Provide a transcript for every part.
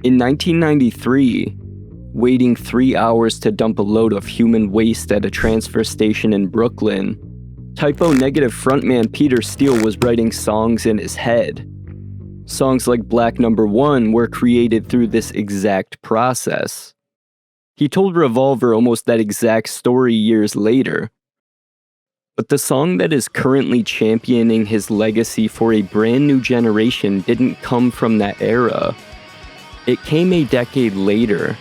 In 1993, waiting 3 hours to dump a load of human waste at a transfer station in Brooklyn, Typo Negative frontman Peter Steele was writing songs in his head. Songs like Black Number 1 were created through this exact process. He told Revolver almost that exact story years later. But the song that is currently championing his legacy for a brand new generation didn't come from that era. It came a decade later.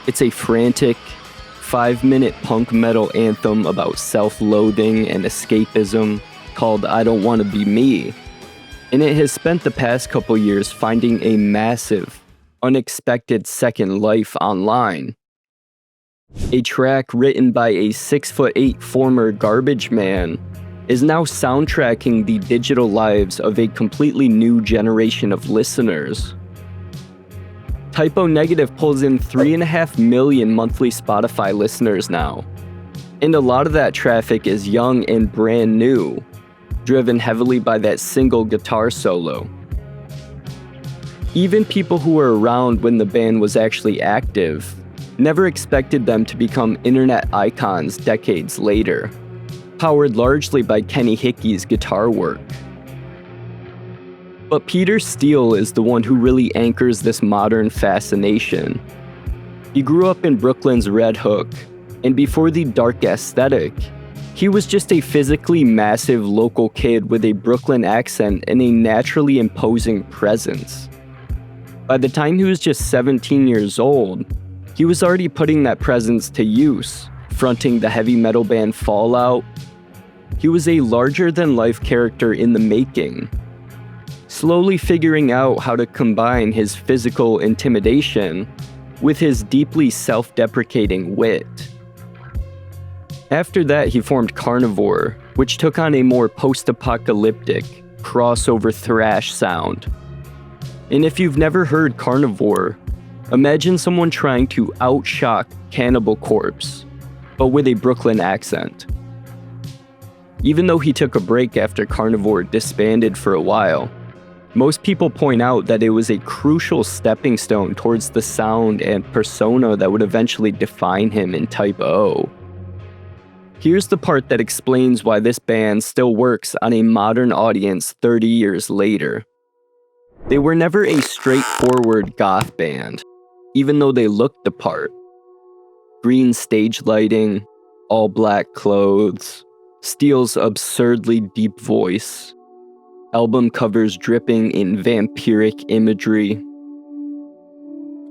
It's a frantic, 5-minute punk metal anthem about self-loathing and escapism called I Don't Want to Be Me. And it has spent the past couple years finding a massive, unexpected second life online. A track written by a 6'8" former garbage man is now soundtracking the digital lives of a completely new generation of listeners. Typo Negative pulls in 3.5 million monthly Spotify listeners now, and a lot of that traffic is young and brand new, driven heavily by that single guitar solo. Even people who were around when the band was actually active never expected them to become internet icons decades later, powered largely by Kenny Hickey's guitar work. But Peter Steele is the one who really anchors this modern fascination. He grew up in Brooklyn's Red Hook, and before the dark aesthetic, he was just a physically massive local kid with a Brooklyn accent and a naturally imposing presence. By the time he was just 17 years old, he was already putting that presence to use, fronting the heavy metal band Fallout. He was a larger-than-life character in the making, slowly figuring out how to combine his physical intimidation with his deeply self-deprecating wit. After that, he formed Carnivore, which took on a more post-apocalyptic, crossover thrash sound. And if you've never heard Carnivore, imagine someone trying to outshock Cannibal Corpse, but with a Brooklyn accent. Even though he took a break after Carnivore disbanded for a while, most people point out that it was a crucial stepping stone towards the sound and persona that would eventually define him in Type O. Here's the part that explains why this band still works on a modern audience 30 years later. They were never a straightforward goth band, even though they looked the part. Green stage lighting, all black clothes, Steele's absurdly deep voice, album covers dripping in vampiric imagery.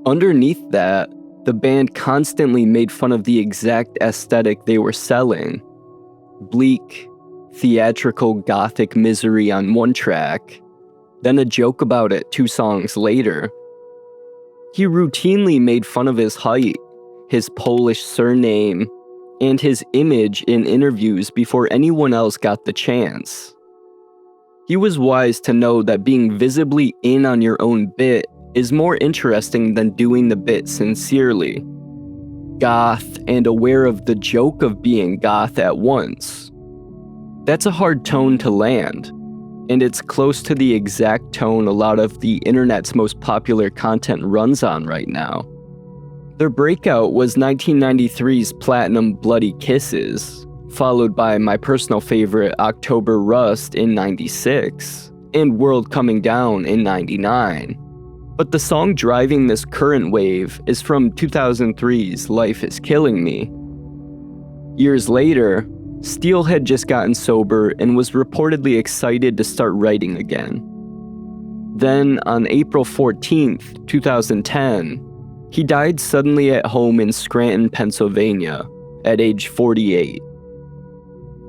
Underneath that, the band constantly made fun of the exact aesthetic they were selling. Bleak, theatrical gothic misery on one track, then a joke about it 2 songs later. He routinely made fun of his height, his Polish surname, and his image in interviews before anyone else got the chance. He was wise to know that being visibly in on your own bit is more interesting than doing the bit sincerely. Goth and aware of the joke of being goth at once. That's a hard tone to land, and it's close to the exact tone a lot of the internet's most popular content runs on right now. Their breakout was 1993's platinum Bloody Kisses, followed by my personal favorite October Rust in 96, and World Coming Down in 99. But the song driving this current wave is from 2003's Life Is Killing Me. Years later, Steele had just gotten sober and was reportedly excited to start writing again. Then, on April 14th, 2010, he died suddenly at home in Scranton, Pennsylvania, at age 48.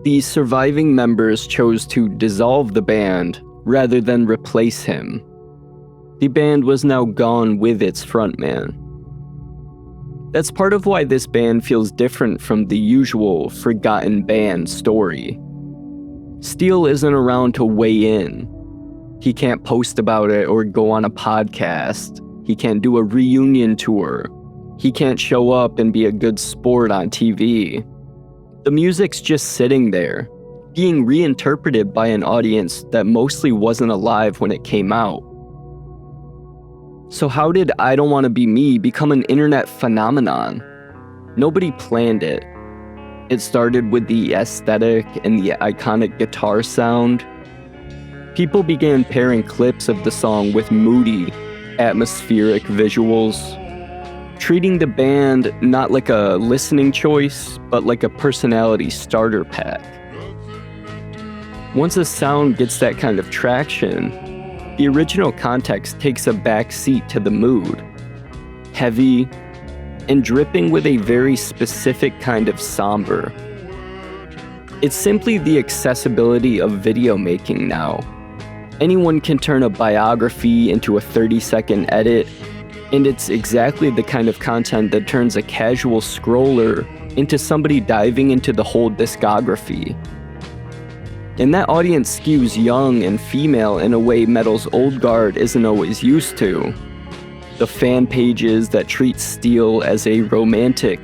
The surviving members chose to dissolve the band rather than replace him. The band was now gone with its frontman. That's part of why this band feels different from the usual forgotten band story. Steele isn't around to weigh in. He can't post about it or go on a podcast. He can't do a reunion tour. He can't show up and be a good sport on TV. The music's just sitting there, being reinterpreted by an audience that mostly wasn't alive when it came out. So how did I Don't Wanna Be Me become an internet phenomenon? Nobody planned it. It started with the aesthetic and the iconic guitar sound. People began pairing clips of the song with moody, atmospheric visuals, treating the band not like a listening choice, but like a personality starter pack. Once a sound gets that kind of traction, the original context takes a back seat to the mood. Heavy and dripping with a very specific kind of somber. It's simply the accessibility of video making now. Anyone can turn a biography into a 30-second edit, and it's exactly the kind of content that turns a casual scroller into somebody diving into the whole discography. And that audience skews young and female in a way metal's old guard isn't always used to. The fan pages that treat Steele as a romantic,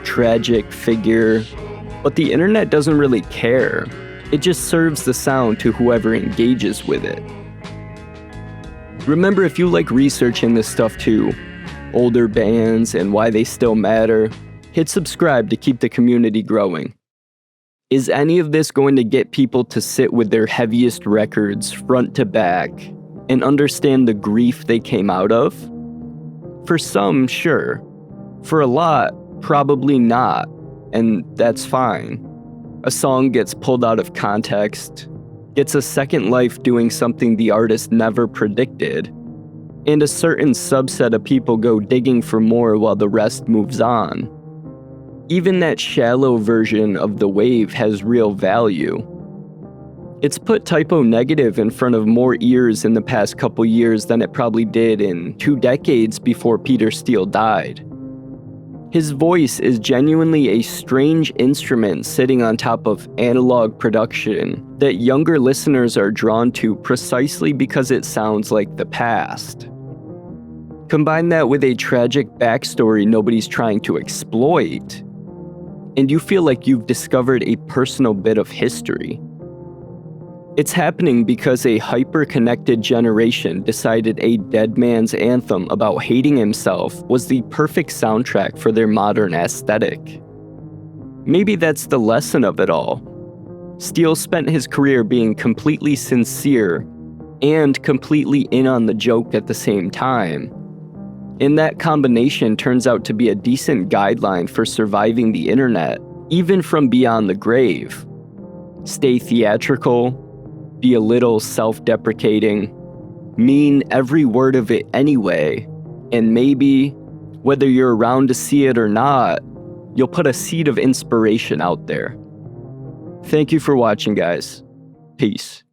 tragic figure, but the internet doesn't really care. It just serves the sound to whoever engages with it. Remember, if you like researching this stuff too, older bands and why they still matter, hit subscribe to keep the community growing. Is any of this going to get people to sit with their heaviest records front to back and understand the grief they came out of? For some, sure. For a lot, probably not, and that's fine. A song gets pulled out of context, gets a second life doing something the artist never predicted, and a certain subset of people go digging for more while the rest moves on. Even that shallow version of the wave has real value. It's put typo negative in front of more ears in the past couple years than it probably did in 2 decades before Peter Steele died. His voice is genuinely a strange instrument sitting on top of analog production that younger listeners are drawn to precisely because it sounds like the past. Combine that with a tragic backstory nobody's trying to exploit, and you feel like you've discovered a personal bit of history. It's happening because a hyper-connected generation decided a dead man's anthem about hating himself was the perfect soundtrack for their modern aesthetic. Maybe that's the lesson of it all. Steele spent his career being completely sincere and completely in on the joke at the same time. And that combination turns out to be a decent guideline for surviving the internet, even from beyond the grave. Stay theatrical, be a little self-deprecating, mean every word of it anyway, and maybe, whether you're around to see it or not, you'll put a seed of inspiration out there. Thank you for watching, guys. Peace.